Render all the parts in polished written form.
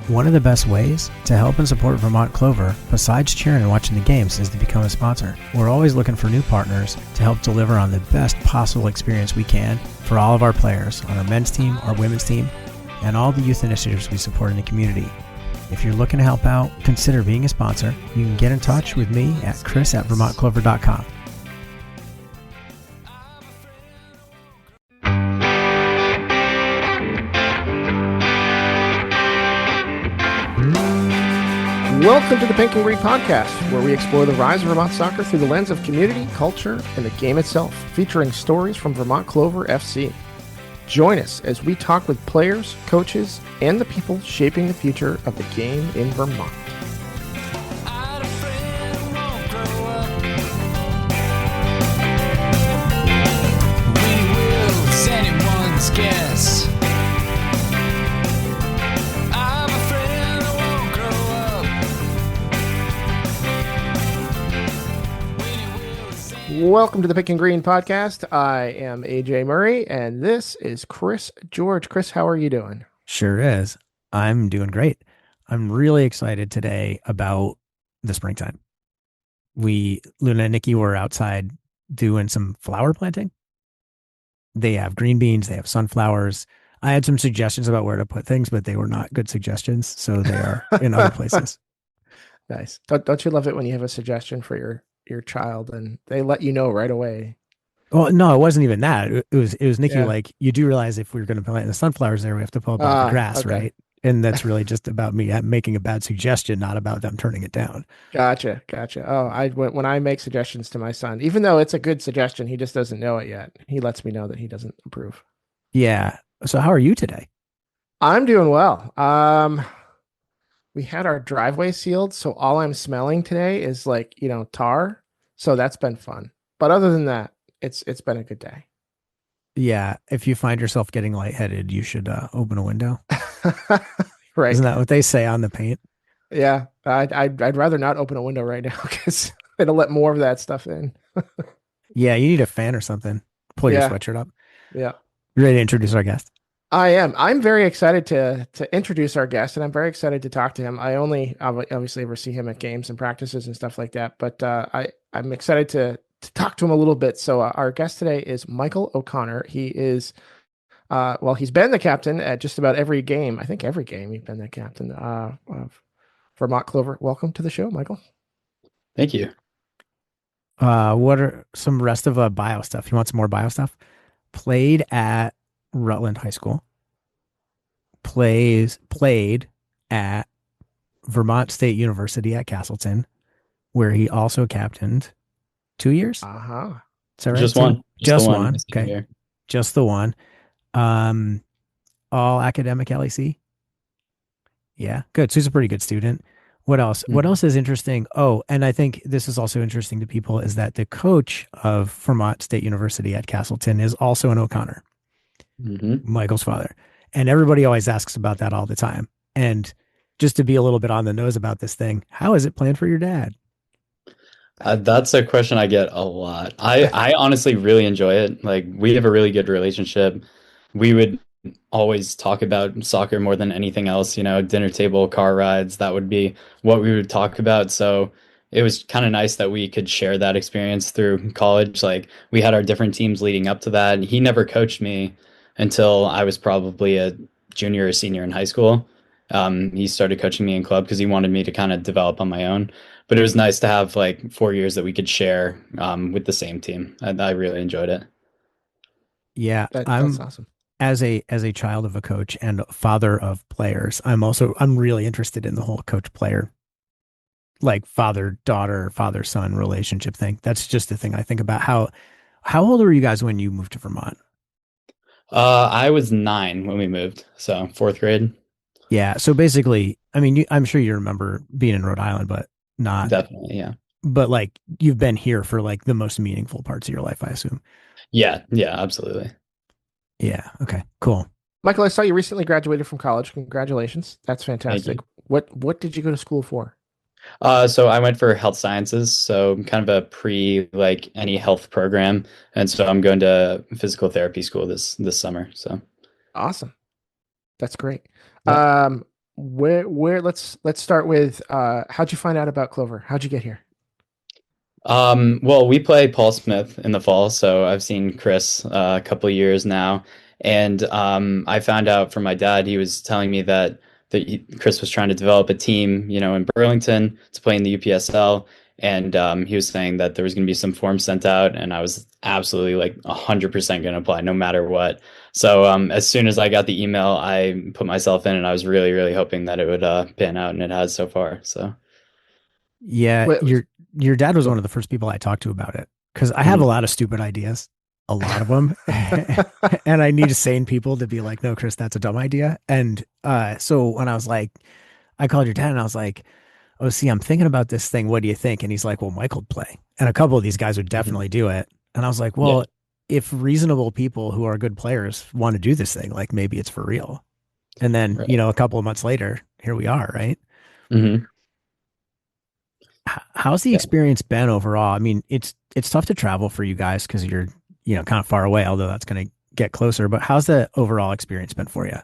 One of the best ways to help and support Vermont Clover, besides cheering and watching the games, is to become a sponsor. We're always looking for new partners to help deliver on the best possible experience we can for all of our players on our men's team, our women's team, and all the youth initiatives we support in the community. If you're looking to help out, consider being a sponsor. You can get in touch with me at chris@vermontclover.com. Welcome to the Pink and Green Podcast, where we explore the rise of Vermont soccer through the lens of community, culture, and the game itself, featuring stories from Vermont Clover FC. Join us as we talk with players, coaches, and the people shaping the future of the game in Vermont. Welcome to the Pink and Green Podcast. I am AJ Murray, and this is Chris George. Chris, how are you doing? Sure is. I'm doing great. I'm really excited today about the springtime. Luna and Nikki were outside doing some flower planting. They have green beans, they have sunflowers. I had some suggestions about where to put things, but they were not good suggestions, so they are in other places. Nice. Don't you love it when you have a suggestion for your child and they let you know right away? Well, no, it wasn't even that. It was Nikki. Yeah. Like, you do realize if we're going to plant the sunflowers there, we have to pull back the grass, okay, right? And that's really just about me making a bad suggestion, not about them turning it down. Gotcha. Oh, when I make suggestions to my son, even though it's a good suggestion, he just doesn't know it yet. He lets me know that he doesn't approve. Yeah. So how are you today? I'm doing well. We had our driveway sealed, so all I'm smelling today is tar. So that's been fun. But other than that, it's been a good day. Yeah. If you find yourself getting lightheaded, you should open a window. Right. Isn't that what they say on the paint? Yeah. I'd rather not open a window right now because it'll let more of that stuff in. Yeah. You need a fan or something. Pull your sweatshirt up. Yeah. You ready to introduce our guest? I am. I'm very excited to introduce our guest, and I'm very excited to talk to him. I only obviously ever see him at games and practices and stuff like that, but I'm excited to talk to him a little bit. So our guest today is Michael O'Connor. He is, he's been the captain at just about every game. I think every game he's been the captain of Vermont Clover. Welcome to the show, Michael. Thank you. What are some rest of bio stuff? You want some more bio stuff? Played at Rutland High School. Played at Vermont State University at Castleton, where he also captained 2 years. Uh huh. Is that right? Just one. Just one. Okay. Year. Just the one. All academic LEC. Yeah, good. So he's a pretty good student. What else? Mm-hmm. What else is interesting? Oh, and I think this is also interesting to people is that the coach of Vermont State University at Castleton is also an O'Connor. Mm-hmm. Michael's father. And everybody always asks about that all the time. And just to be a little bit on the nose about this thing, how is it planned for your dad? That's a question I get a lot. I honestly really enjoy it. Like, we have a really good relationship. We would always talk about soccer more than anything else, dinner table, car rides, that would be what we would talk about. So it was kind of nice that we could share that experience through college. Like, we had our different teams leading up to that. He never coached me until I was probably a junior or senior in high school. He started coaching me in club because he wanted me to kind of develop on my own. But it was nice to have 4 years that we could share with the same team. I really enjoyed it. Yeah, that's awesome. As a child of a coach and father of players, I'm really interested in the whole coach player, like father-daughter, father-son relationship thing. That's just the thing I think about. How old were you guys when you moved to Vermont? I was 9 when we moved, so 4th grade. Yeah. So basically, I mean, I'm sure you remember being in Rhode Island, but not definitely. Yeah. But you've been here for the most meaningful parts of your life, I assume. Yeah. Yeah, absolutely. Yeah. Okay, cool. Michael, I saw you recently graduated from college. Congratulations. That's fantastic. What did you go to school for? So I went for health sciences, so kind of a any health program. And so I'm going to physical therapy school this summer. So awesome. That's great. Yeah. where let's start with how'd you find out about Clover? How'd you get here? Well, we play Paul Smith in the fall, so I've seen Chris a couple of years now, and I found out from my dad. He was telling me that Chris was trying to develop a team, in Burlington to play in the UPSL, and he was saying that there was going to be some forms sent out, and I was absolutely like 100% going to apply no matter what. So as soon as I got the email, I put myself in, and I was really, really hoping that it would pan out, and it has so far. So. Yeah, Wait, your dad was one go. of the first people I talked to about it because I have a Mhm. lot of stupid ideas, a lot of them, and I need sane people to be like, "No, Chris, that's a dumb idea." And so when I was like, I called your dad and I was like, "Oh, see, I'm thinking about this thing. What do you think?" And he's like, "Well, Michael'd play, and a couple of these guys would Mhm. definitely do it." And I was like, Yeah. "Well, if reasonable people who are good players want to do this thing, like maybe it's for real." And then, Right. a couple of months later, here we are, right? Hmm. How's the experience been overall? I mean, it's tough to travel for you guys because you're, kind of far away, although that's going to get closer. But how's the overall experience been for you?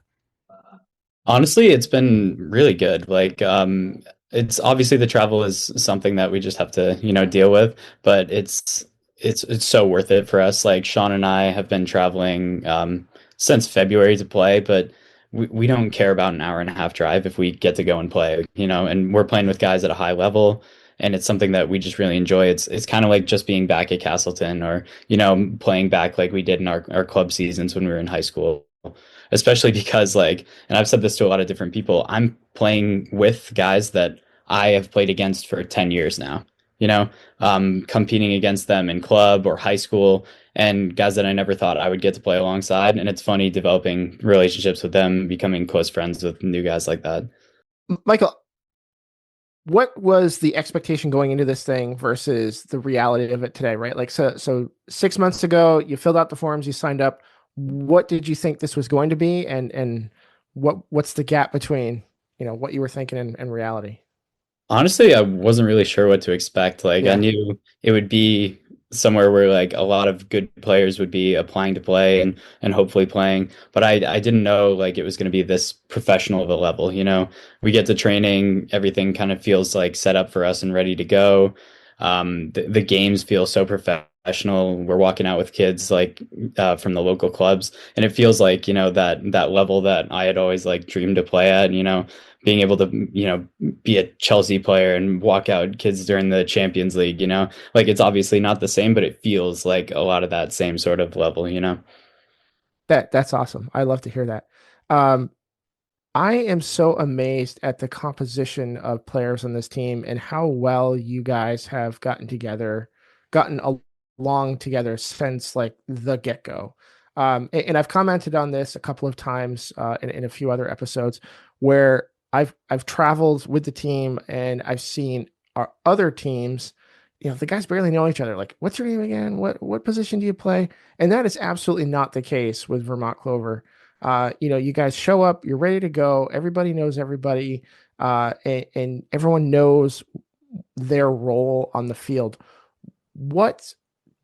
Honestly, it's been really good. Like, it's obviously the travel is something that we just have to, deal with, but it's so worth it for us. Like Sean and I have been traveling since February to play, but we don't care about an hour and a half drive if we get to go and play, and we're playing with guys at a high level. And it's something that we just really enjoy. It's kind of like just being back at Castleton or, playing back like we did in our club seasons when we were in high school, especially because like, and I've said this to a lot of different people, I'm playing with guys that I have played against for 10 years now, competing against them in club or high school, and guys that I never thought I would get to play alongside. And it's funny developing relationships with them, becoming close friends with new guys like that. Michael, what was the expectation going into this thing versus the reality of it today, right? Like, so 6 months ago, you filled out the forms, you signed up. What did you think this was going to be, and what's the gap between what you were thinking and reality? Honestly, I wasn't really sure what to expect. Like, I Yeah, knew it would be somewhere where like a lot of good players would be applying to play and hopefully playing, but I didn't know like it was going to be this professional of a level, We get to training, everything kind of feels like set up for us and ready to go. The games feel so professional. We're walking out with kids like from the local clubs, and it feels like, that level that I had always like dreamed to play at, being able to, be a Chelsea player and walk out kids during the Champions League, like it's obviously not the same, but it feels like a lot of that same sort of level. that's awesome. I love to hear that. Um, I am so amazed at the composition of players on this team and how well you guys have gotten along together since like the get-go. And I've commented on this a couple of times in a few other episodes where I've traveled with the team and I've seen our other teams, the guys barely know each other. Like, what's your name again? What position do you play? And that is absolutely not the case with Vermont Clover. You guys show up, you're ready to go. Everybody knows everybody, and everyone knows their role on the field. What's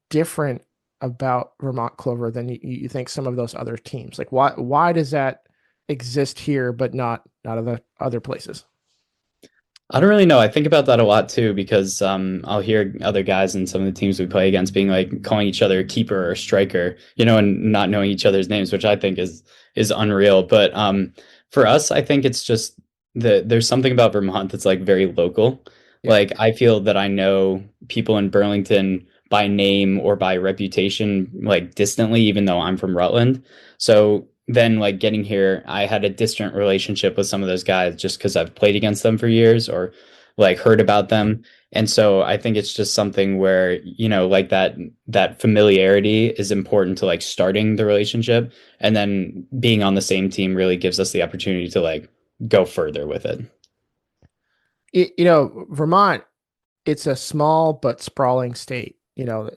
different about Vermont Clover than you think some of those other teams? Like, why does that exist here, but not other places? I don't really know. I think about that a lot too because I'll hear other guys in some of the teams we play against being like calling each other keeper or striker, and not knowing each other's names, which I think is unreal. But for us, I think it's just there's something about Vermont that's like very local. Yeah. Like I feel that I know people in Burlington by name or by reputation, like distantly, even though I'm from Rutland. So then like getting here, I had a distant relationship with some of those guys just because I've played against them for years or like heard about them. And so I think it's just something where, like that familiarity is important to like starting the relationship. And then being on the same team really gives us the opportunity to like go further with it. Vermont, it's a small but sprawling state.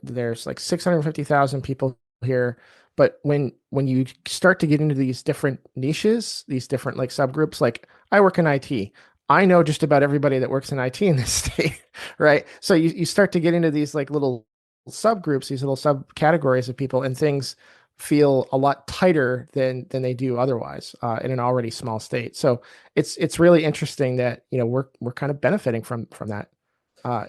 There's like 650,000 people here, but when you start to get into these different niches, these different like subgroups, like I work in IT. I know just about everybody that works in IT in this state, right? So you start to get into these like little subgroups, these little subcategories of people, and things feel a lot tighter than they do otherwise in an already small state. So it's really interesting that we're kind of benefiting from that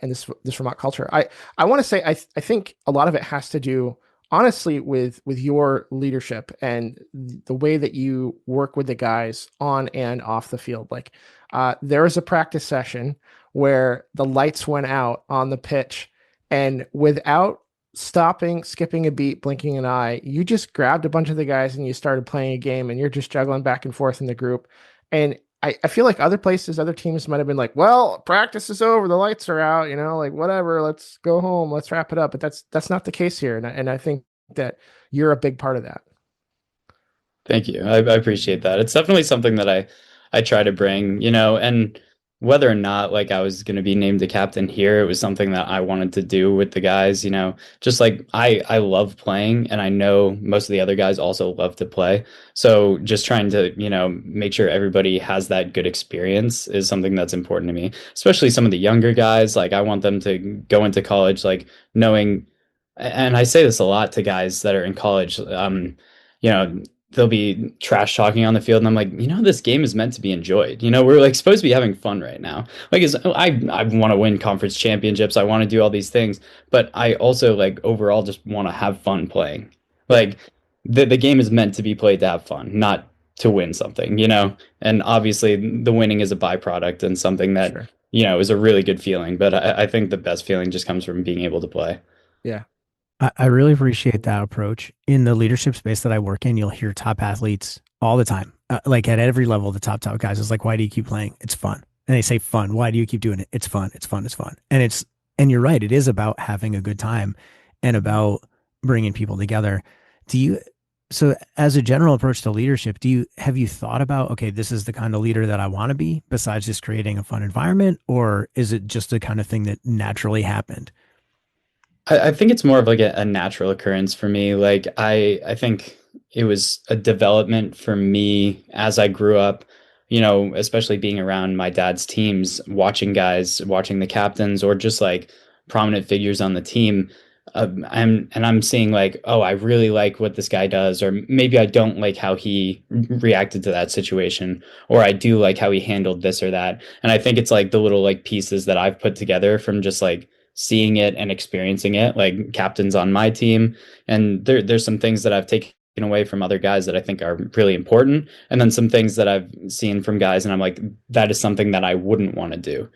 in this Vermont culture. I want to say I think a lot of it has to do honestly with your leadership and the way that you work with the guys on and off the field. Like there was a practice session where the lights went out on the pitch, and without stopping, skipping a beat, blinking an eye, you just grabbed a bunch of the guys and you started playing a game, and you're just juggling back and forth in the group. And I feel like other places, other teams might have been like, well, practice is over, the lights are out, like whatever, let's go home, let's wrap it up. But that's not the case here. And I think that you're a big part of that. Thank you. I appreciate that. It's definitely something that I try to bring, and whether or not like I was going to be named the captain here, it was something that I wanted to do with the guys, just like I love playing, and I know most of the other guys also love to play. So just trying to, make sure everybody has that good experience is something that's important to me, especially some of the younger guys. Like I want them to go into college, like knowing, and I say this a lot to guys that are in college, you know, they'll be trash talking on the field, and I'm like, this game is meant to be enjoyed. We're like supposed to be having fun right now. Like, I want to win conference championships. I want to do all these things, but I also like overall just want to have fun playing. Like, the game is meant to be played to have fun, not to win something. And obviously the winning is a byproduct and something that Sure. Is a really good feeling. But I think the best feeling just comes from being able to play. Yeah. I really appreciate that approach. In the leadership space that I work in, you'll hear top athletes all the time. Like at every level, the top guys is like, why do you keep playing? It's fun. And they say fun. Why do you keep doing it? It's fun. It's fun. It's fun. And you're right. It is about having a good time and about bringing people together. So as a general approach to leadership, have you thought about, okay, this is the kind of leader that I want to be besides just creating a fun environment, or is it just the kind of thing that naturally happened? I think it's more of like a natural occurrence for me. Like I think it was a development for me as I grew up, especially being around my dad's teams, watching guys, watching the captains or just like prominent figures on the team. I'm seeing like, oh, I really like what this guy does, or maybe I don't like how he reacted to that situation, or I do like how he handled this or that. And I think it's like the little like pieces that I've put together from just like seeing it and experiencing it, like captains on my team. And there's some things that I've taken away from other guys that I think are really important. And then some things that I've seen from guys and I'm like, that is something that I wouldn't want to do.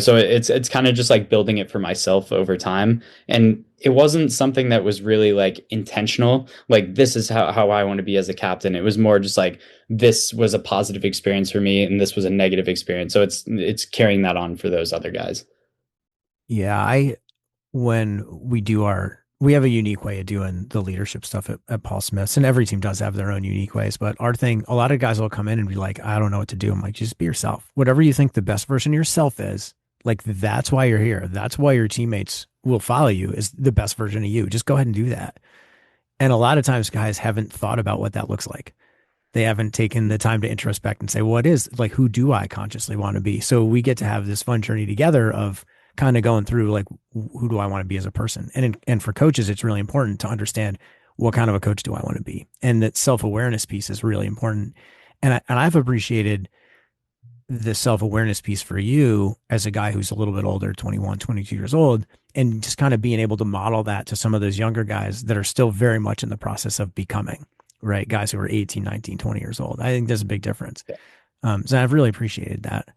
So it's kind of just like building it for myself over time. And it wasn't something that was really like intentional. Like this is how I want to be as a captain. It was more just like, this was a positive experience for me and this was a negative experience. So it's carrying that on for those other guys. Yeah, when we have a unique way of doing the leadership stuff at Paul Smith's, and every team does have their own unique ways. But our thing, a lot of guys will come in and be like, I don't know what to do. I'm like, just be yourself. Whatever you think the best version of yourself is, like, that's why you're here. That's why your teammates will follow you, is the best version of you. Just go ahead and do that. And a lot of times guys haven't thought about what that looks like. They haven't taken the time to introspect and say, who do I consciously want to be? So we get to have this fun journey together of kind of going through like, who do I want to be as a person? And for coaches, it's really important to understand, what kind of a coach do I want to be? And that self-awareness piece is really important. And I've appreciated the self-awareness piece for you as a guy who's a little bit older, 21, 22 years old, and just kind of being able to model that to some of those younger guys that are still very much in the process of becoming, right? Guys who are 18, 19, 20 years old. I think there's a big difference. So I've really appreciated that.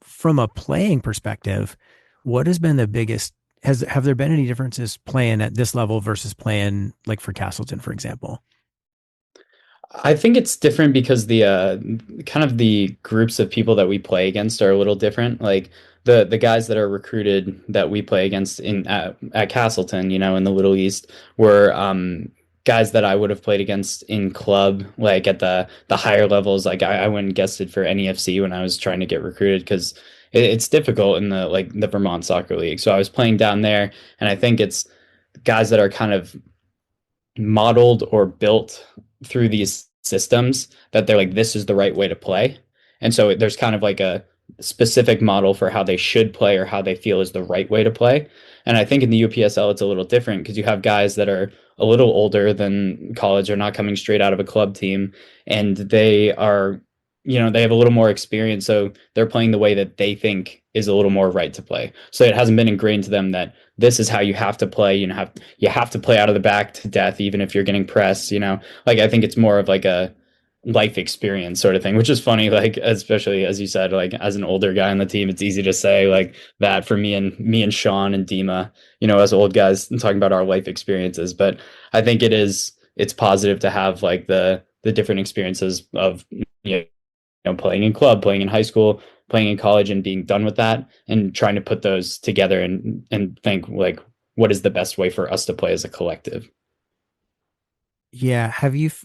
From a playing perspective, what has been the biggest, have there been any differences playing at this level versus playing like for Castleton, for example? I think it's different because the kind of the groups of people that we play against are a little different. Like the guys that are recruited that we play against at Castleton, in the Little East, were guys that I would have played against in club, like at the higher levels. Like I went and guested for NEFC when I was trying to get recruited, because it's difficult in the Vermont Soccer League. So I was playing down there, and I think it's guys that are kind of modeled or built through these systems that they're like, this is the right way to play. And so there's kind of like a specific model for how they should play or how they feel is the right way to play. And I think in the UPSL, it's a little different because you have guys that are a little older than college or not coming straight out of a club team. And they are, they have a little more experience. So they're playing the way that they think is a little more right to play. So it hasn't been ingrained to them that this is how you have to play. You have to play out of the back to death, even if you're getting pressed, like I think it's more of like a life experience sort of thing, which is funny, like especially as you said, like as an older guy on the team, it's easy to say like that for me and Sean and Dima, as old guys talking about our life experiences. But I think it's positive to have like the different experiences of playing in club, playing in high school, playing in college, and being done with that, and trying to put those together and think like what is the best way for us to play as a collective. Yeah.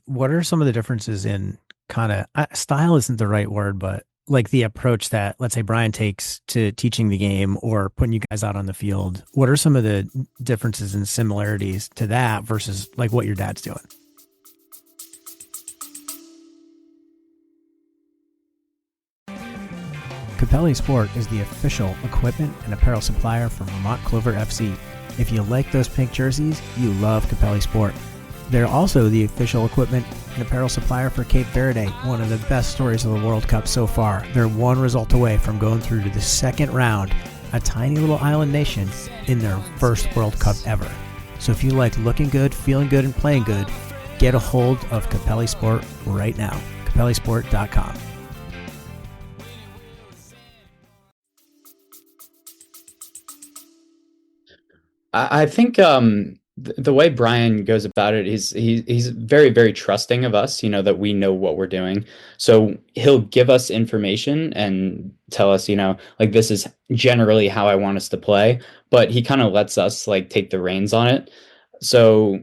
What are some of the differences in kind of style isn't the right word, but like the approach that, let's say, Brian takes to teaching the game or putting you guys out on the field? What are some of the differences and similarities to that versus like what your dad's doing? Capelli Sport is the official equipment and apparel supplier for Vermont Clover FC. If you like those pink jerseys, you love Capelli Sport. They're also the official equipment and apparel supplier for Cape Verde, one of the best stories of the World Cup so far. They're one result away from going through to the second round, a tiny little island nation in their first World Cup ever. So if you like looking good, feeling good, and playing good, get a hold of Capelli Sport right now. CapelliSport.com. I think the way Brian goes about it is he's very, very trusting of us, that we know what we're doing. So he'll give us information and tell us, like this is generally how I want us to play, but he kind of lets us like take the reins on it. So,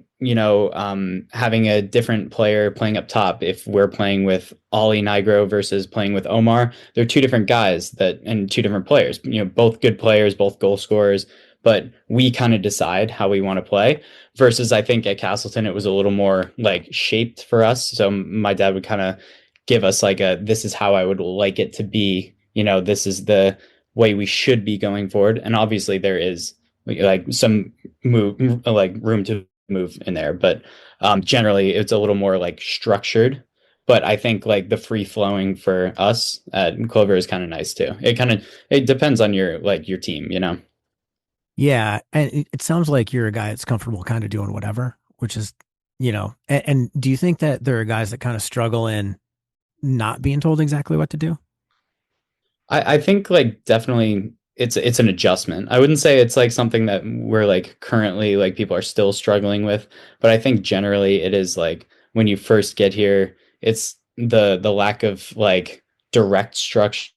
having a different player playing up top, if we're playing with Ollie Nigro versus playing with Omar, they're two different guys and two different players, both good players, both goal scorers, but we kind of decide how we want to play versus I think at Castleton, it was a little more like shaped for us. So my dad would kind of give us like this is how I would like it to be. This is the way we should be going forward. And obviously there is like some like room to move in there, but generally it's a little more like structured. But I think like the free flowing for us at Clover is kind of nice too. It depends on your team. Yeah, and it sounds like you're a guy that's comfortable kind of doing whatever, which is, and do you think that there are guys that kind of struggle in not being told exactly what to do? I think like definitely it's an adjustment. I wouldn't say it's like something that we're like currently like people are still struggling with, but I think generally it is like when you first get here, it's the lack of like direct structure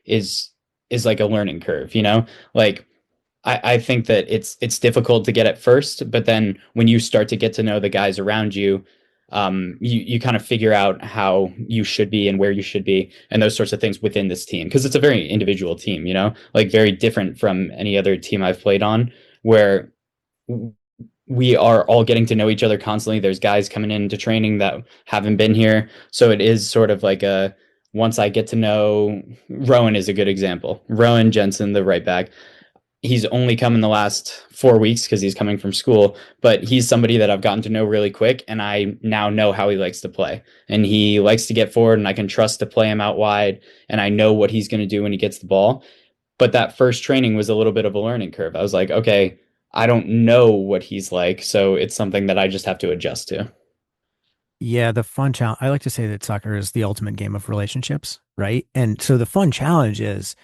is is like a learning curve, Like I think that it's difficult to get at first, but then when you start to get to know the guys around you, you kind of figure out how you should be and where you should be and those sorts of things within this team. Because it's a very individual team, like very different from any other team I've played on, where we are all getting to know each other constantly. There's guys coming into training that haven't been here. So it is sort of like once I get to know, Rowan is a good example. Rowan Jensen, the right back, he's only come in the last 4 weeks because he's coming from school, but he's somebody that I've gotten to know really quick. And I now know how he likes to play, and he likes to get forward, and I can trust to play him out wide. And I know what he's going to do when he gets the ball. But that first training was a little bit of a learning curve. I was like, okay, I don't know what he's like. So it's something that I just have to adjust to. Yeah, the fun challenge. I like to say that soccer is the ultimate game of relationships, right? And so the fun challenge is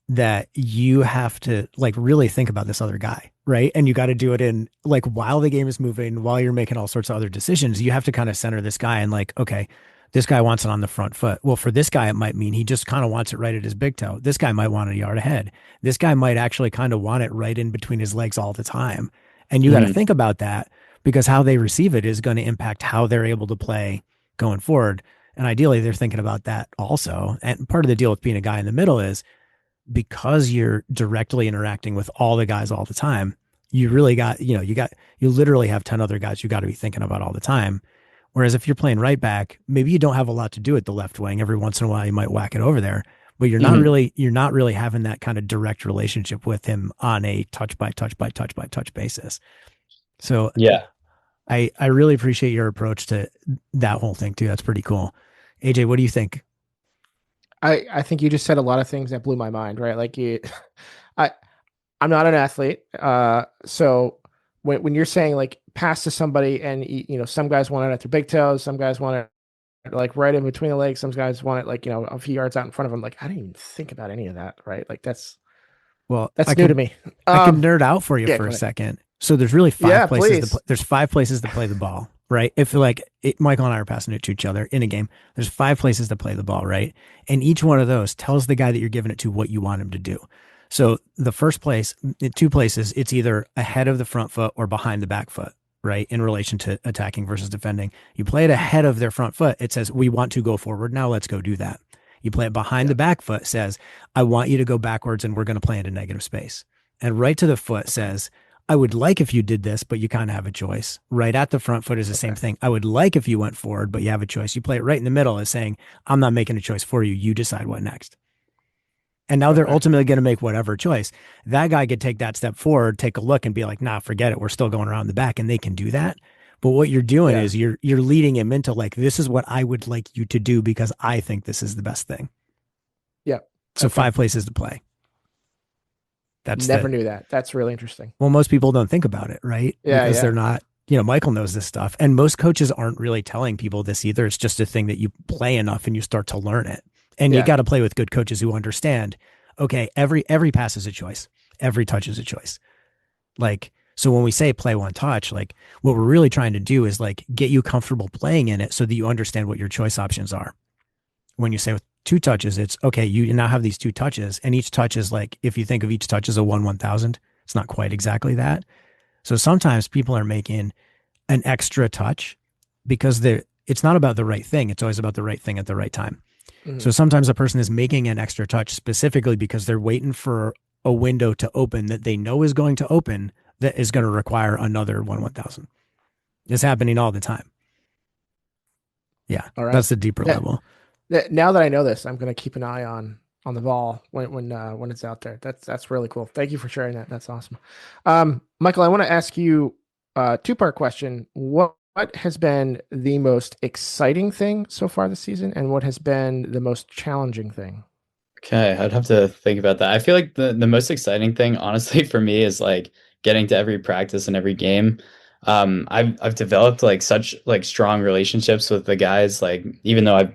that you have to like really think about this other guy, right? And you got to do it in like while the game is moving, while you're making all sorts of other decisions, you have to kind of center this guy and like, okay, this guy wants it on the front foot. Well, for this guy, it might mean he just kind of wants it right at his big toe. This guy might want it a yard ahead. This guy might actually kind of want it right in between his legs all the time. And you got to think about that because how they receive it is going to impact how they're able to play going forward. And ideally, they're thinking about that also. And part of the deal with being a guy in the middle is because you're directly interacting with all the guys all the time, you really got, you literally have 10 other guys you got to be thinking about all the time, Whereas if you're playing right back, maybe you don't have a lot to do at the left wing. Every once in a while, you might whack it over there, but Mhm. you're not really having that kind of direct relationship with him on a touch by touch by touch by touch basis. So Yeah. I really appreciate your approach to that whole thing too. That's pretty cool. AJ, what do you think? I think you just said a lot of things that blew my mind, right? Like you, I I'm not an athlete, so when you're saying like pass to somebody and some guys want it at their big toes, some guys want it like right in between the legs, some guys want it like a few yards out in front of them. Like I didn't even think about any of that, right? Like Well, that's new to me. I could nerd out for you Yeah, for go a ahead. second. So there's really Yeah, five places please. there's five places to play the ball, right? If Michael and I are passing it to each other in a game, there's five places to play the ball, right? And each one of those tells the guy that you're giving it to what you want him to do. So the first place, in two places, it's either ahead of the front foot or behind the back foot, right? In relation to attacking versus defending. You play it ahead of their front foot. It says, we want to go forward. Now let's go do that. You play it behind Yeah. the back foot, says, I want you to go backwards and we're going to play into negative space. And right to the foot Okay. says, I would like if you did this, but you kind of have a choice. Right at the front foot is the same Okay. thing. I would like if you went forward, but you have a choice. You play it right in the middle as saying, I'm not making a choice for you. You decide what next. And now they're Okay. ultimately going to make whatever choice. That guy could take that step forward, take a look and be like, nah, forget it. We're still going around the back. And they can do that. But what you're doing Yeah. is you're leading him into like, this is what I would like you to do because I think this is the best thing. Yeah. So Okay. five places to play. That's Never the knew that. That's really interesting. Well, most people don't think about it, right? Yeah. Because they're Yeah. not, Michael knows this stuff. And most coaches aren't really telling people this either. It's just a thing that you play enough and you start to learn it. And you Yeah. got to play with good coaches who understand, okay, every pass is a choice. Every touch is a choice. Like, so when we say play one touch, like what we're really trying to do is like get you comfortable playing in it so that you understand what your choice options are. When you say with two touches, it's okay, you now have these two touches, and each touch is like, if you think of each touch as a 1/1000, it's not quite exactly that. So sometimes people are making an extra touch because it's not about the right thing. It's always about the right thing at the right time. So Mhm. sometimes a person is making an extra touch specifically because they're waiting for a window to open that they know is going to open that is going to require another 1/1000. It's happening all the time. Yeah, All right. that's the deeper Yeah. level. Now that I know this, I'm going to keep an eye on the ball when it's out there. That's really cool. Thank you for sharing that. That's awesome. Michael, I want to ask you a two-part question. What has been the most exciting thing so far this season, and what has been the most challenging thing? Okay, I'd have to think about that. I feel like the most exciting thing, honestly, for me is like getting to every practice and every game. I've developed like such like strong relationships with the guys, like even though I've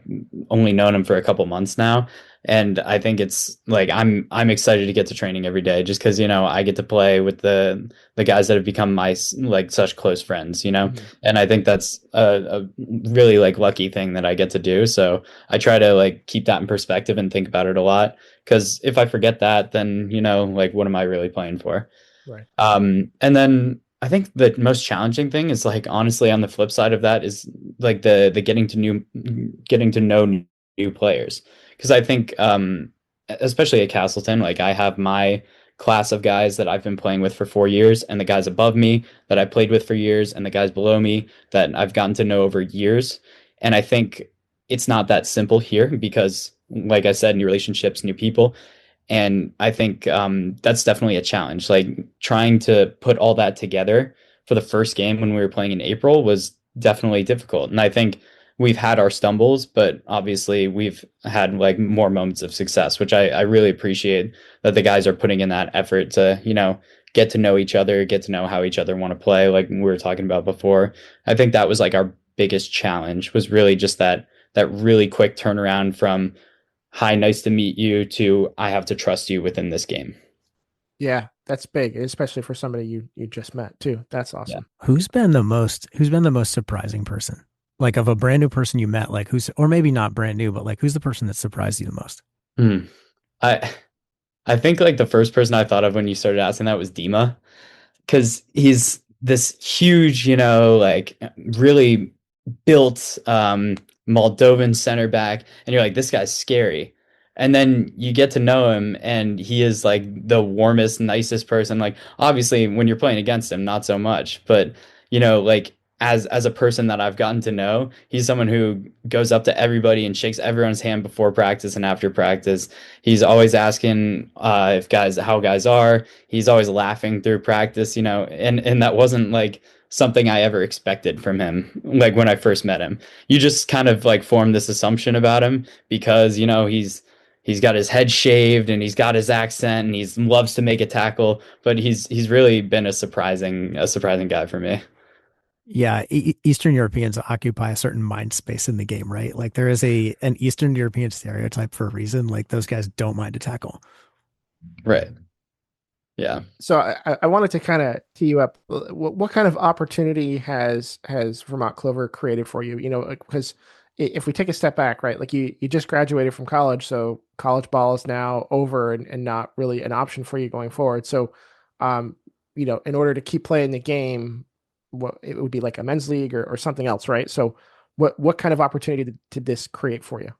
only known them for a couple months now. And I think it's like I'm excited to get to training every day just because, I get to play with the guys that have become my like such close friends, Mhm. and I think that's a really like lucky thing that I get to do. So I try to like keep that in perspective and think about it a lot. Because if I forget that, then like what am I really playing for? Right. And then I think the most challenging thing is like honestly on the flip side of that is like the getting to know new players. Because I think especially at Castleton, like I have my class of guys that I've been playing with for 4 years, and the guys above me that I played with for years, and the guys below me that I've gotten to know over years. And I think it's not that simple here because, like I said, new relationships, new people. And I think that's definitely a challenge. Like trying to put all that together for the first game when we were playing in April was definitely difficult. And I think we've had our stumbles, but obviously we've had like more moments of success, which I really appreciate that the guys are putting in that effort to, get to know each other, get to know how each other want to play, like we were talking about before. I think that was like our biggest challenge was really just that really quick turnaround from hi, nice to meet you to I have to trust you within this game. Yeah, that's big, especially for somebody you just met too. That's Yeah. awesome. Who's been the most surprising person? Like of a brand new person you met, like or maybe not brand new, but like who's the person that surprised you the most? Hmm. I I think like the first person I thought of when you started asking that was Dima, because he's this huge, like really built Moldovan center back, and you're like, this guy's scary. And then you get to know him, and he is like the warmest, nicest person. Like, obviously, when you're playing against him, not so much, but like as a person that I've gotten to know, he's someone who goes up to everybody and shakes everyone's hand before practice and after practice. He's always asking if guys how guys are. He's always laughing through practice, and that wasn't like something I ever expected from him. Like when I first met him, you just kind of like form this assumption about him because he's got his head shaved and he's got his accent and he loves to make a tackle, but he's really been a surprising guy for me. Yeah, Eastern Europeans occupy a certain mind space in the game, right? Like there is an Eastern European stereotype for a reason. Like those guys don't mind a tackle. Right. Yeah. So I wanted to kind of tee you up. What kind of opportunity has Vermont Clover created for you? Because if we take a step back, right, like you just graduated from college, so college ball is now over and not really an option for you going forward. So, um, in order to keep playing the game, what it would be like a men's league or something else, right? So, what kind of opportunity did this create for you?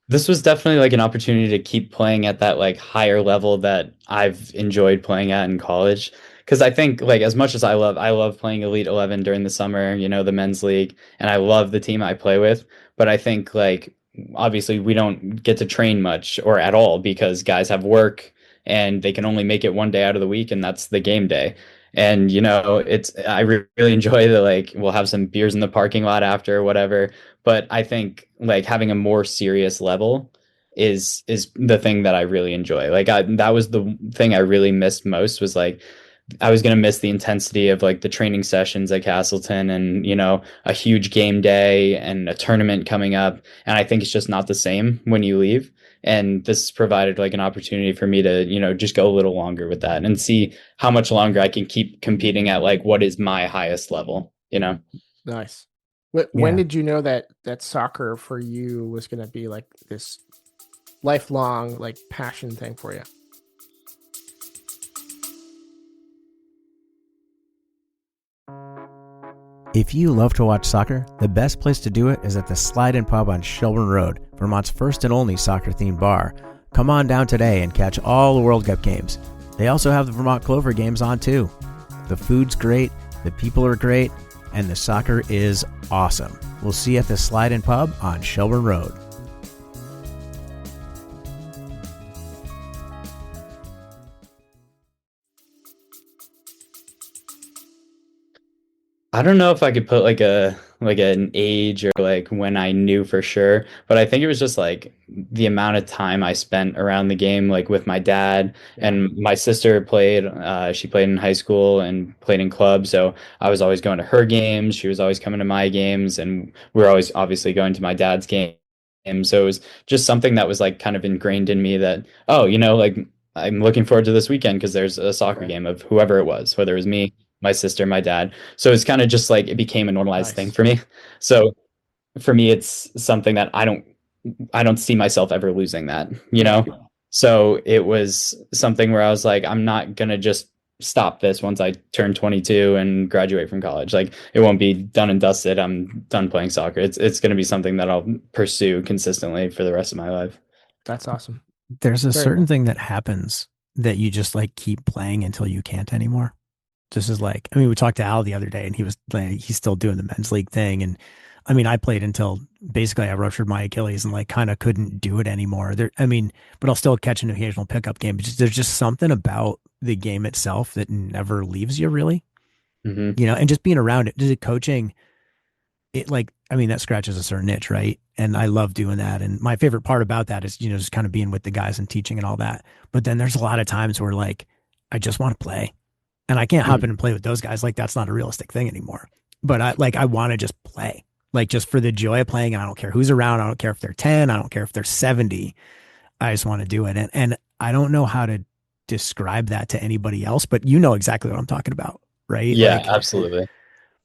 This was definitely like an opportunity to keep playing at that like higher level that I've enjoyed playing at in college. Because I think like as much as I love playing Elite 11 during the summer, the men's league, and I love the team I play with. But I think like obviously we don't get to train much or at all because guys have work and they can only make it one day out of the week, and that's the game day. And it's really enjoy the like we'll have some beers in the parking lot after or whatever, but I think like having a more serious level is the thing that I really enjoy. Like that was the thing I really missed most was like I was gonna miss the intensity of like the training sessions at Castleton and a huge game day and a tournament coming up. And I think it's just not the same when you leave. And this provided like an opportunity for me to just go a little longer with that and see how much longer I can keep competing at like what is my highest level. Nice. When Yeah. did you know that soccer for you was going to be like this lifelong like passion thing for you? If you love to watch soccer, the best place to do it is at the Slide and Pub on Shelburne Road, Vermont's first and only soccer-themed bar. Come on down today and catch all the World Cup games. They also have the Vermont Clover games on too. The food's great, the people are great, and the soccer is awesome. We'll see you at the Slide and Pub on Shelburne Road. I don't know if I could put like an age or like when I knew for sure, but I think it was just like the amount of time I spent around the game, like with my dad Yeah, and my sister played. She played in high school and played in clubs, so I was always going to her games. She was always coming to my games, and we were always obviously going to my dad's game. So it was just something that was like kind of ingrained in me that like I'm looking forward to this weekend because there's a soccer right. game of whoever it was, whether it was me, my sister, my dad. So it's kind of just like it became a normalized thing Nice. for me. So for me, it's something that I don't see myself ever losing that, you Right. know? So it was something where I was like, I'm not gonna just stop this once I turn 22 and graduate from college. Like it won't be done and dusted. I'm done playing soccer. It's gonna be something that I'll pursue consistently for the rest of my life. That's awesome. There's a Very certain cool. thing that happens that you just like keep playing until you can't anymore. This is like, I mean, we talked to Al the other day and he was like, he's still doing the men's league thing. And I mean, I played until basically I ruptured my Achilles and like kind of couldn't do it anymore. I mean, but I'll still catch an occasional pickup game. But there's just something about the game itself that never leaves you really, Hmm. and just being around it, just coaching it like, I mean, that scratches a certain itch, right? And I love doing that. And my favorite part about that is, just kind of being with the guys and teaching and all that. But then there's a lot of times where like, I just want to play and I can't hop in and play with those guys. Like that's not a realistic thing anymore. But I want to just play, like just for the joy of playing. And I don't care who's around. I don't care if they're 10. I don't care if they're 70. I just want to do it. And I don't know how to describe that to anybody else, but you know exactly what I'm talking about, right? Yeah, Like, absolutely.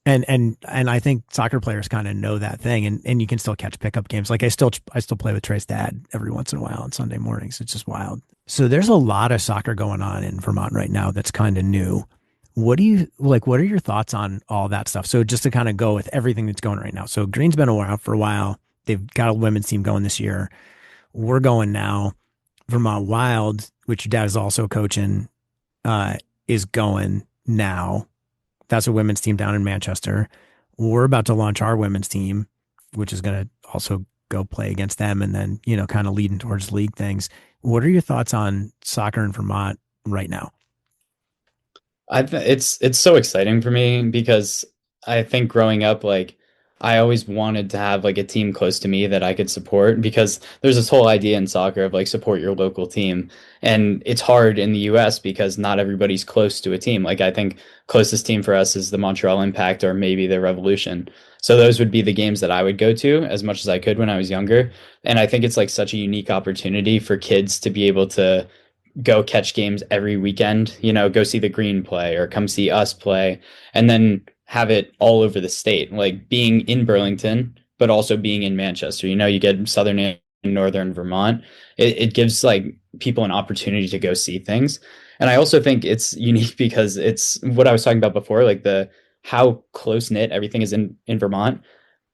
and I think soccer players kind of know that thing, and you can still catch pickup games. Like I still play with Trey's dad every once in a while on Sunday mornings. It's just wild. So there's a lot of soccer going on in Vermont right now that's kind of new. What do you like? What are your thoughts on all that stuff? So just to kind of go with everything that's going right now. So Green's been around for a while. They've got a women's team going this year. We're going now. Vermont Wild, which your dad is also coaching, uh, is going now. That's a women's team down in Manchester. we're about to launch our women's team, which is going to also go play against them and then, kind of leading towards league things. What are your thoughts on soccer in Vermont right now? It's so exciting for me because I think growing up, like I always wanted to have like a team close to me that I could support because there's this whole idea in soccer of like support your local team. And it's hard in the US because not everybody's close to a team. Like I think closest team for us is the Montreal Impact or maybe the Revolution. So those would be the games that I would go to as much as I could when I was younger. And I think it's like such a unique opportunity for kids to be able to go catch games every weekend, go see the Green play or come see us play, and then have it all over the state, like being in Burlington, but also being in Manchester. You get southern and northern Vermont. It gives like people an opportunity to go see things. And I also think it's unique because it's what I was talking about before, like the how close knit everything is in Vermont.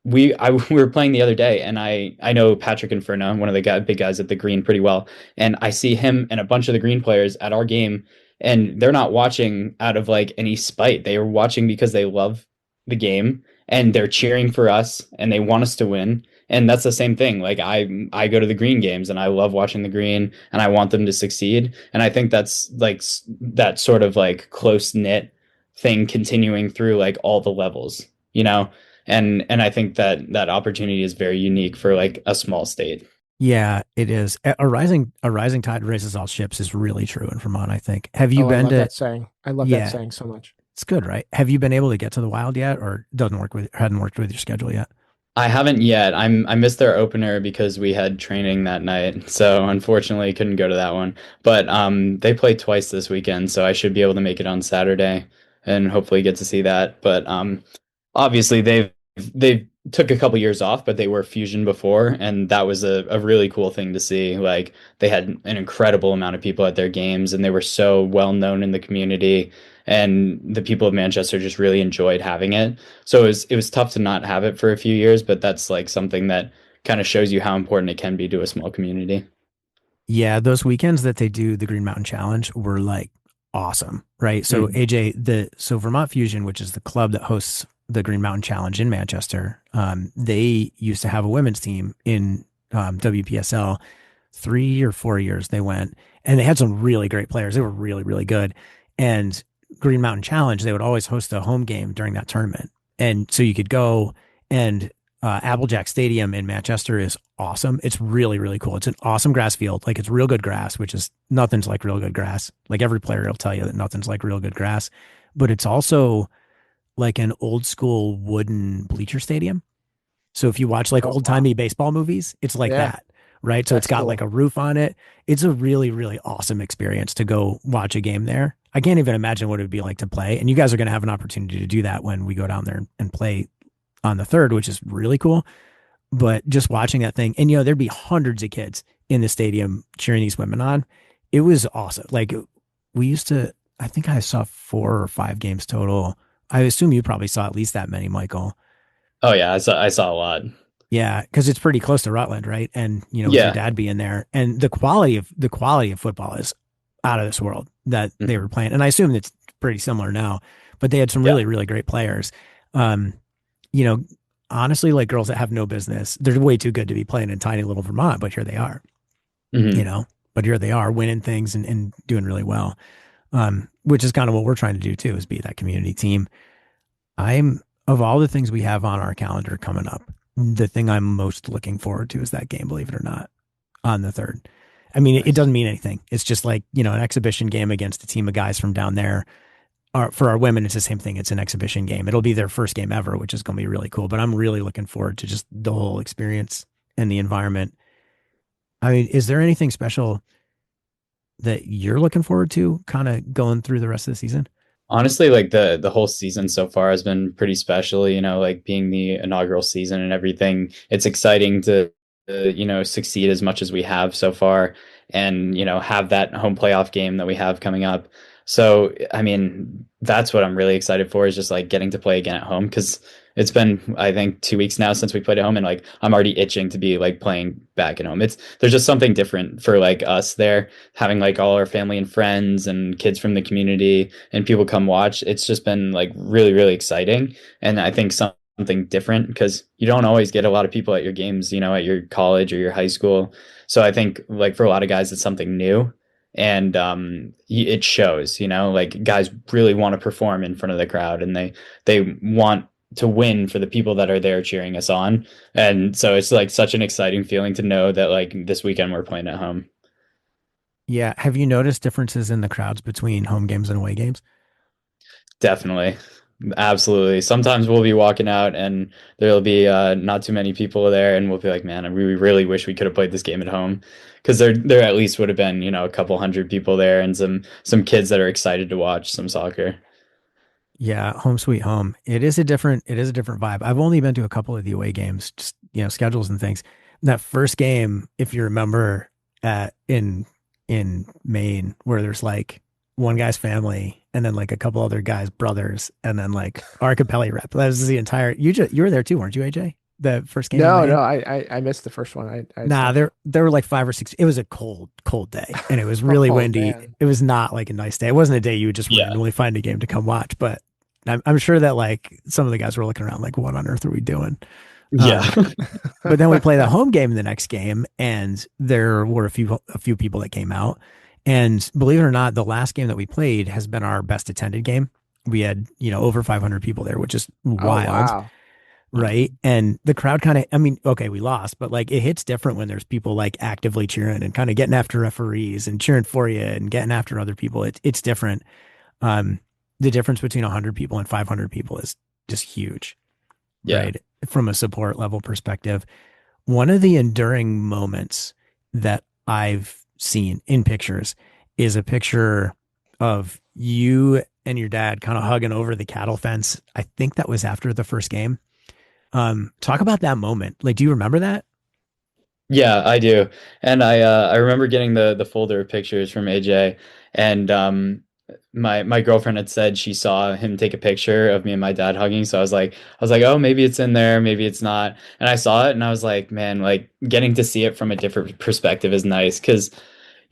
We were playing the other day, and I know Patrick Inferno, one of the big guys at the Green, pretty well, and I see him and a bunch of the Green players at our game, and they're not watching out of like any spite. They are watching because they love the game and they're cheering for us and they want us to win. And that's the same thing. Like I go to the Green games and I love watching the Green and I want them to succeed. And I think that's like that sort of like close knit thing continuing through like all the levels, you know? And I think that opportunity is very unique for like a small state. Yeah, it is. A rising tide raises all ships is really true in Vermont, I think. Have you Oh, I been love to, that saying. I love that yeah, saying so much. it's good, right? Have you been able to get to the Wild yet or hadn't worked with your schedule yet? I haven't yet. I missed their opener because we had training that night, so unfortunately couldn't go to that one. But they play twice this weekend, so I should be able to make it on Saturday and hopefully get to see that. But obviously they've took a couple years off, but they were Fusion before, and that was a really cool thing to see. Like they had an incredible amount of people at their games, and they were so well known in the community, and the people of Manchester just really enjoyed having it. So it was tough to not have it for a few years, but that's like something that kind of shows you how important it can be to a small community. Yeah, those weekends that they do the Green Mountain Challenge were like awesome, right? So Mm. AJ, so Vermont Fusion, which is the club that hosts the Green Mountain Challenge in Manchester, they used to have a women's team in WPSL. 3 or 4 years they went, and they had some really great players. They were really, really good. And Green Mountain Challenge, they would always host a home game during that tournament, and so you could go and Applejack Stadium in Manchester is awesome. It's really, really cool. It's an awesome grass field. Like it's real good grass, which is nothing's like real good grass. Like every player will tell you that nothing's like real good grass, but it's also like an old school wooden bleacher stadium. So if you watch like Oh, old wow. timey baseball movies, it's like Yeah, that, right? So it's that's got like cool. a roof on it. It's a really, really awesome experience to go watch a game there. I can't even imagine what it would be like to play. And you guys are going to have an opportunity to do that when we go down there and play on the third, which is really cool. But just watching that thing, and there'd be hundreds of kids in the stadium cheering these women on. It was awesome. Like we used to, I think I saw 4 or 5 games total. I assume you probably saw at least that many, Michael. Oh yeah, I saw a lot. Yeah, because it's pretty close to Rutland, right? And with your Yeah. dad being there, and the quality of football is out of this world that Mm. they were playing. And I assume it's pretty similar now, but they had some Yeah. really, really great players. Um, you know, honestly, like girls that have no business, they're way too good to be playing in tiny little Vermont, but here they are, you Hmm. know, but here they are winning things and doing really well. Which is kind of what we're trying to do too, is be that community team. I'm of all the things we have on our calendar coming up, the thing I'm most looking forward to is that game, believe it or not, on the third. I mean, it Nice. doesn't mean anything. It's just like, an exhibition game against a team of guys from down there. For our women, it's the same thing. It's an exhibition game. It'll be their first game ever, which is going to be really cool. But I'm really looking forward to just the whole experience and the environment. I mean, is there anything special that you're looking forward to kind of going through the rest of the season? Honestly, like the whole season so far has been pretty special, like being the inaugural season and everything. It's exciting to succeed as much as we have so far and, have that home playoff game that we have coming up. So, I mean, that's what I'm really excited for is just like getting to play again at home because it's been, I think, 2 weeks now since we played at home and like I'm already itching to be like playing back at home. There's just something different for like us there, having like all our family and friends and kids from the community and people come watch. It's just been like really, really exciting. And I think something something different because you don't always get a lot of people at your games, at your college or your high school. So I think like for a lot of guys, it's something new and it shows, like guys really want to perform in front of the crowd and they want to win for the people that are there cheering us on. And so it's like such an exciting feeling to know that like this weekend we're playing at home. Yeah. Have you noticed differences in the crowds between home games and away games? Definitely. Absolutely. Sometimes we'll be walking out and there'll be not too many people there and we'll be like, man, we really wish we could have played this game at home because there at least would have been, a couple hundred people there and some kids that are excited to watch some soccer. Yeah, home sweet home. It is a different vibe. I've only been to a couple of the away games, just schedules and things. That first game, if you remember, at in Maine, where there's like one guy's family and then like a couple other guys' brothers, and then like our Capelli rep. That was the entire. You were there too, weren't you, AJ? The first game in No, no, Maine. I missed the first one. I Nah, there were like 5 or 6. It was a cold day, and it was really oh windy. man. It was not like a nice day. It wasn't a day you would just Yeah. randomly find a game to come watch. But I'm sure that like some of the guys were looking around like, what on earth are we doing? Yeah. Um, but then we played the home game the next game, and there were a few people that came out. And believe it or not, the last game that we played has been our best attended game. We had over 500 people there, which is Oh wild, wow. right? And the crowd kind of, I mean, okay, we lost, but like it hits different when there's people like actively cheering and kind of getting after referees and cheering for you and getting after other people. It's different. Um, the difference between 100 people and 500 people is just huge, Yeah. right? From a support level perspective. One of the enduring moments that I've seen in pictures is a picture of you and your dad kind of hugging over the cattle fence. I think that was after the first game. Talk about that moment. Like, do you remember that? Yeah, I do. And I remember getting the folder of pictures from AJ and my girlfriend had said she saw him take a picture of me and my dad hugging. So I was like, oh, maybe it's in there, maybe it's not. And I saw it and I was like, man, like getting to see it from a different perspective is nice because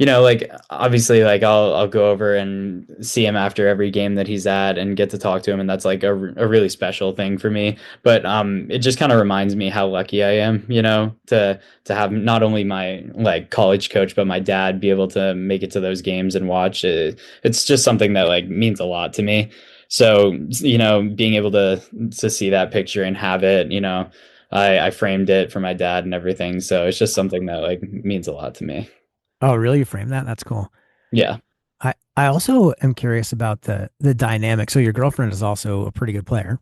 like obviously like I'll go over and see him after every game that he's at and get to talk to him and that's like a really special thing for me. But it just kind of reminds me how lucky I am, to have not only my like college coach but my dad be able to make it to those games and watch it. It's just something that like means a lot to me. So, being able to see that picture and have it, I framed it for my dad and everything. So it's just something that like means a lot to me. Oh, really? You framed that? That's cool. Yeah. I also am curious about the dynamic. So your girlfriend is also a pretty good player,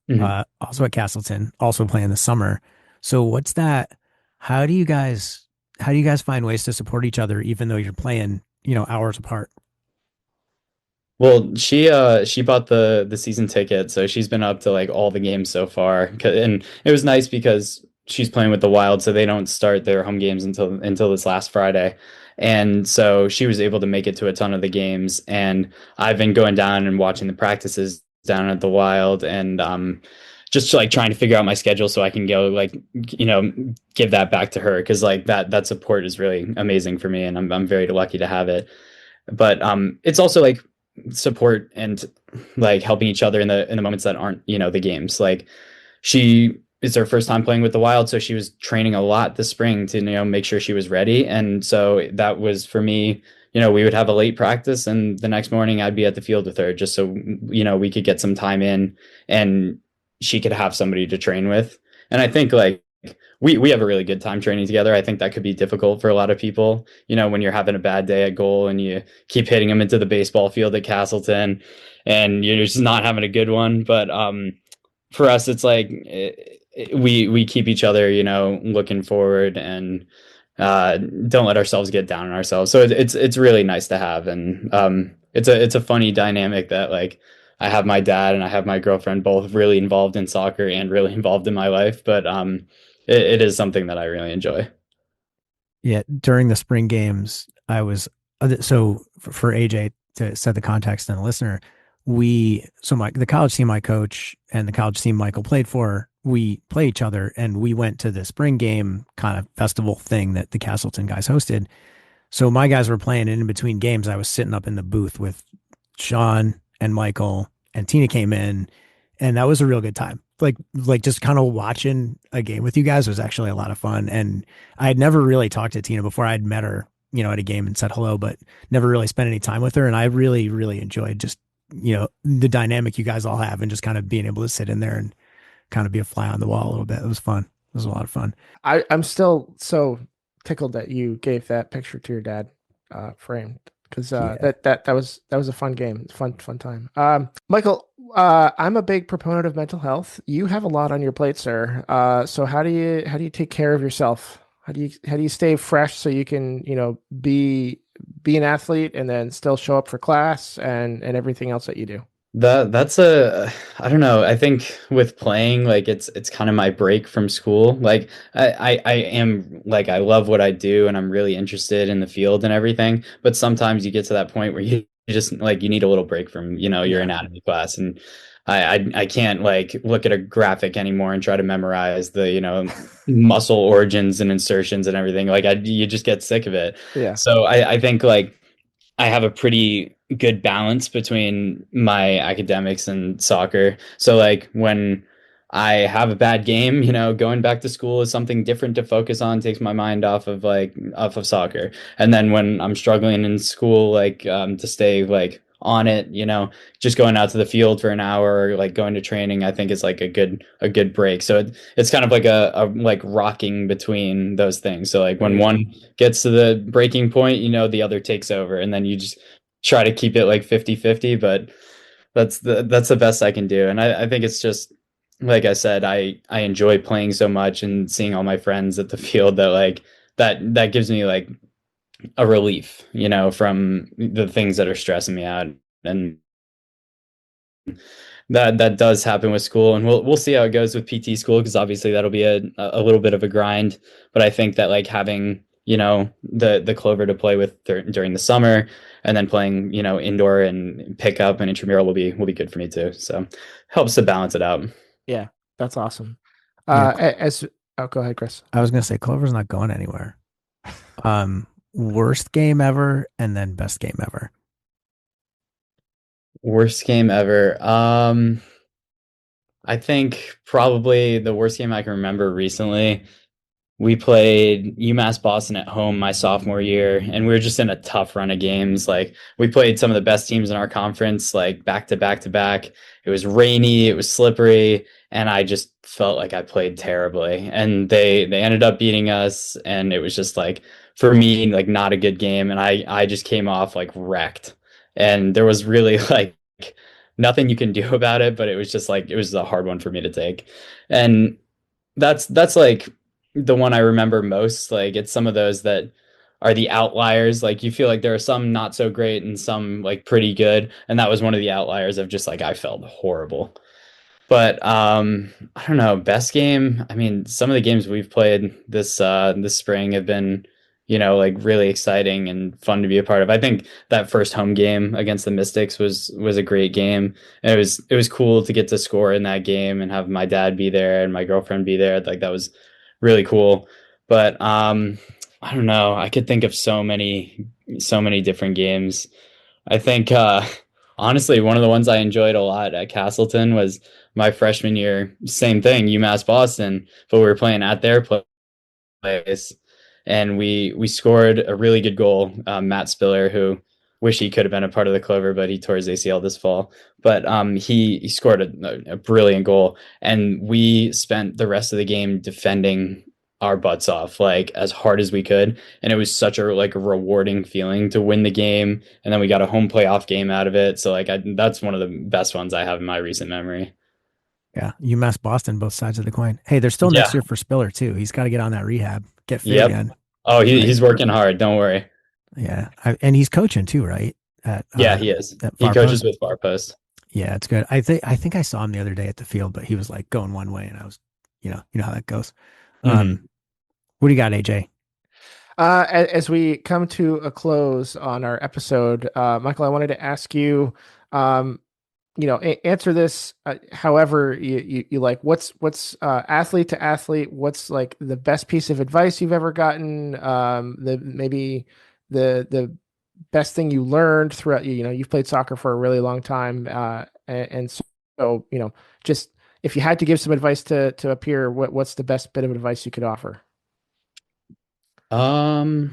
Mhm. also at Castleton, also playing this summer. So what's that? How do you guys how do you guys find ways to support each other even though you're playing, hours apart? Well, she bought the season ticket, so she's been up to like all the games so far. And it was nice because she's playing with the Wild, so they don't start their home games until this last Friday. And so she was able to make it to a ton of the games, and I've been going down and watching the practices down at the Wild, and just like trying to figure out my schedule so I can go like give that back to her because like that support is really amazing for me, and I'm very lucky to have it. But it's also like support and like helping each other in the moments that aren't the games. Like she it's her first time playing with the Wild, so she was training a lot this spring to make sure she was ready. And so that was for me. We would have a late practice, and the next morning I'd be at the field with her just so we could get some time in, and she could have somebody to train with. And I think like we have a really good time training together. I think that could be difficult for a lot of people, when you're having a bad day at goal and you keep hitting them into the baseball field at Castleton and you're just not having a good one. But for us, it's like we keep each other, looking forward and don't let ourselves get down on ourselves. So it's really nice to have, and it's a funny dynamic that like I have my dad and I have my girlfriend both really involved in soccer and really involved in my life, but it is something that I really enjoy. Yeah, during the spring games, I was so for AJ to set the context and the listener, the college team I coach and the college team Michael played for, we play each other and we went to the spring game kind of festival thing that the Castleton guys hosted. So my guys were playing and in between games, I was sitting up in the booth with Sean and Michael and Tina came in and that was a real good time. like just kind of watching a game with you guys was actually a lot of fun. And I had never really talked to Tina before. I'd met her, at a game and said hello, but never really spent any time with her. And I really, really enjoyed just, the dynamic you guys all have and just kind of being able to sit in there and kind of be a fly on the wall a little bit. It was fun. It was a lot of fun. I'm still so tickled that you gave that picture to your dad, framed, because Yeah. that was a fun game. It's fun time. Michael, I'm a big proponent of mental health. You have a lot on your plate, sir. So how do you take care of yourself? How do you stay fresh so you can, be an athlete and then still show up for class and everything else that you do? That's a I don't know. I think with playing, like it's kind of my break from school. Like I am like I love what I do and I'm really interested in the field and everything. But sometimes you get to that point where you just like you need a little break from, your Yeah. anatomy class. And I can't like look at a graphic anymore and try to memorize the, muscle origins and insertions and everything. Like you just get sick of it. Yeah. So I think like I have a pretty good balance between my academics and soccer. So like when I have a bad game, going back to school is something different to focus on, takes my mind off of soccer. And then when I'm struggling in school, like to stay like on it, just going out to the field for an hour, or, like going to training, I think is like a good break. So it's kind of like a like rocking between those things. So like There when you go. one gets to the breaking point, the other takes over, and then you just try to keep it like 50-50. But that's the best I can do. And I think it's just like I said, I enjoy playing so much and seeing all my friends at the field that like that gives me like a relief, from the things that are stressing me out. And that does happen with school, and we'll see how it goes with PT school, because obviously that'll be a little bit of a grind. But I think that like having the Clover to play with during the summer, and then playing indoor and pickup and intramural will be good for me too. So helps to balance it out. Yeah, that's awesome. Yeah. As oh, go ahead, Chris. I was gonna say Clover's not going anywhere. Worst game ever and then best game ever. Worst game ever. I think probably the worst game I can remember recently. We played UMass Boston at home my sophomore year, and we were just in a tough run of games. Like we played some of the best teams in our conference, like back to back to back. It was rainy, it was slippery, and I just felt like I played terribly. And they ended up beating us, and it was just like for me, like not a good game. And I just came off like wrecked. And there was really like nothing you can do about it, but it was just like it was a hard one for me to take. And that's like the one I remember most. Like it's some of those that are the outliers. Like you feel like there are some not so great and some like pretty good. And that was one of the outliers of just like I felt horrible. But I don't know, best game. I mean, some of the games we've played this spring have been, like really exciting and fun to be a part of. I think that first home game against the Mystics was a great game. And it was cool to get to score in that game and have my dad be there and my girlfriend be there. Like that was really cool. But I don't know. I could think of so many different games. I think honestly, one of the ones I enjoyed a lot at Castleton was my freshman year. Same thing, UMass Boston, but we were playing at their place, and we scored a really good goal. Matt Spiller, who wish he could have been a part of the Clover, but he tore his ACL this fall. But he scored a brilliant goal, and we spent the rest of the game defending our butts off like as hard as we could, and it was such a rewarding feeling to win the game, and then we got a home playoff game out of it. So like that's one of the best ones I have in my recent memory. Yeah. UMass Boston, both sides of the coin. Hey, there's still next Yeah. year for Spiller too. He's got to get on that rehab, get fit Yep. again. Oh, Right. he's working hard, don't worry. Yeah. And he's coaching too, right? At Yeah, he is. He Far coaches Post. with Far Post. Yeah, it's good. I think I saw him the other day at the field, but he was like going one way and I was, you know how that goes. Hmm. What do you got, AJ? As we come to a close on our episode, Michael, I wanted to ask you, um, answer this however you like. What's athlete to athlete? What's like the best piece of advice you've ever gotten? The maybe the best thing you learned throughout. You've played soccer for a really long time, and so just if you had to give some advice to a peer, what's the best bit of advice you could offer? That's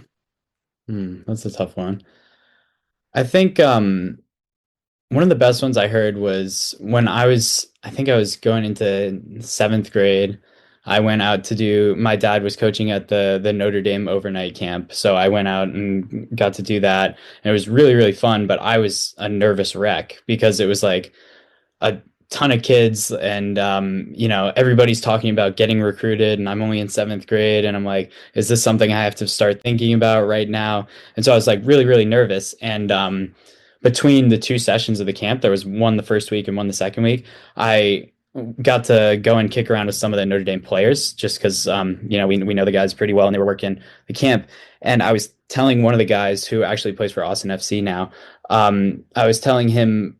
a tough one. I think one of the best ones I heard was when I think I was going into seventh grade. I went out to my dad was coaching at the Notre Dame overnight camp. So I went out and got to do that. And it was really, really fun, but I was a nervous wreck because it was like a ton of kids and everybody's talking about getting recruited and I'm only in seventh grade and I'm like, is this something I have to start thinking about right now? And so I was like really, really nervous. And between the two sessions of the camp, there was one the first week and one the second week, I got to go and kick around with some of the Notre Dame players just because we know the guys pretty well and they were working the camp. And I was telling one of the guys who actually plays for Austin FC now, I was telling him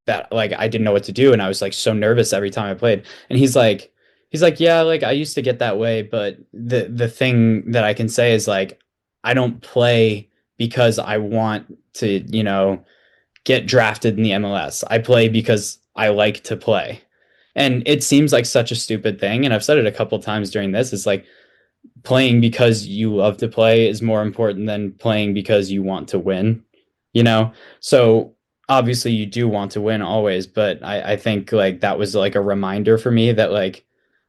that like I didn't know what to do and I was like so nervous every time I played. And he's like, yeah, like I used to get that way, but the thing that I can say is like I don't play because I want to, get drafted in the MLS. I play because I like to play. And it seems like such a stupid thing. And I've said it a couple times during this. It's like playing because you love to play is more important than playing because you want to win, So obviously you do want to win always, but I think like that was like a reminder for me that like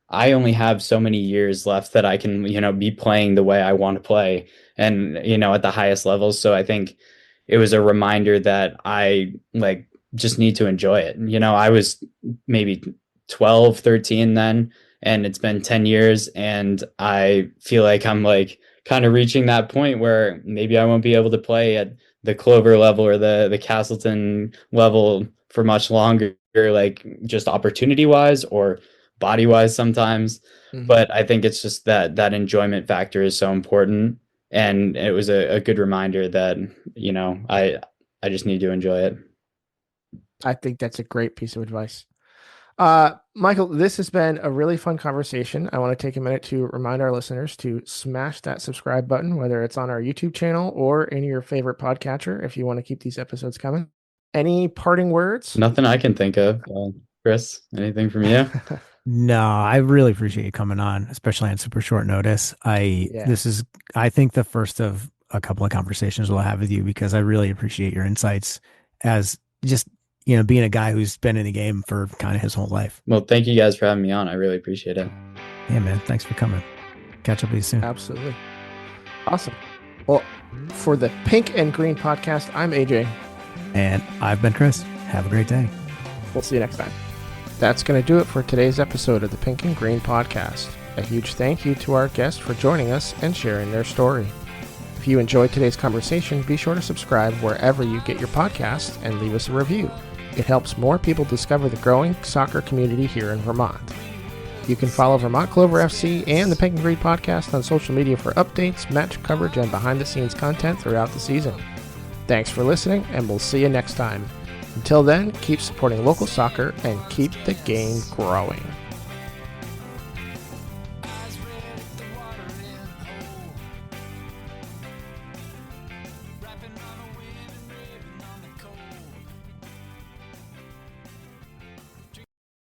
I only have so many years left that I can, be playing the way I want to play and, at the highest levels. So I think it was a reminder that I like just need to enjoy it. I was maybe 12, 13 then, and it's been 10 years and I feel like I'm like kind of reaching that point where maybe I won't be able to play at the Clover level or the Castleton level for much longer, like just opportunity wise or body wise sometimes. Mm-hmm. But I think it's just that enjoyment factor is so important. And it was a good reminder that, I just need to enjoy it. I think that's a great piece of advice. Michael, this has been a really fun conversation. I want to take a minute to remind our listeners to smash that subscribe button, whether it's on our YouTube channel or in your favorite podcatcher, if you want to keep these episodes coming. Any parting words? Nothing I can think of. Chris, anything from you? No, I really appreciate you coming on, especially on super short notice. This is, I think, the first of a couple of conversations we'll have with you because I really appreciate your insights as just, being a guy who's been in the game for kind of his whole life. Well, thank you guys for having me on. I really appreciate it. Yeah, man. Thanks for coming. Catch up with you soon. Absolutely. Awesome. Well, for the Pink and Green podcast, I'm AJ. And I've been Chris. Have a great day. We'll see you next time. That's going to do it for today's episode of the Pink and Green podcast. A huge thank you to our guests for joining us and sharing their story. If you enjoyed today's conversation, be sure to subscribe wherever you get your podcasts and leave us a review. It helps more people discover the growing soccer community here in Vermont. You can follow Vermont Clover FC and the Pink and Green podcast on social media for updates, match coverage, and behind-the-scenes content throughout the season. Thanks for listening, and we'll see you next time. Until then, keep supporting local soccer and keep the game growing.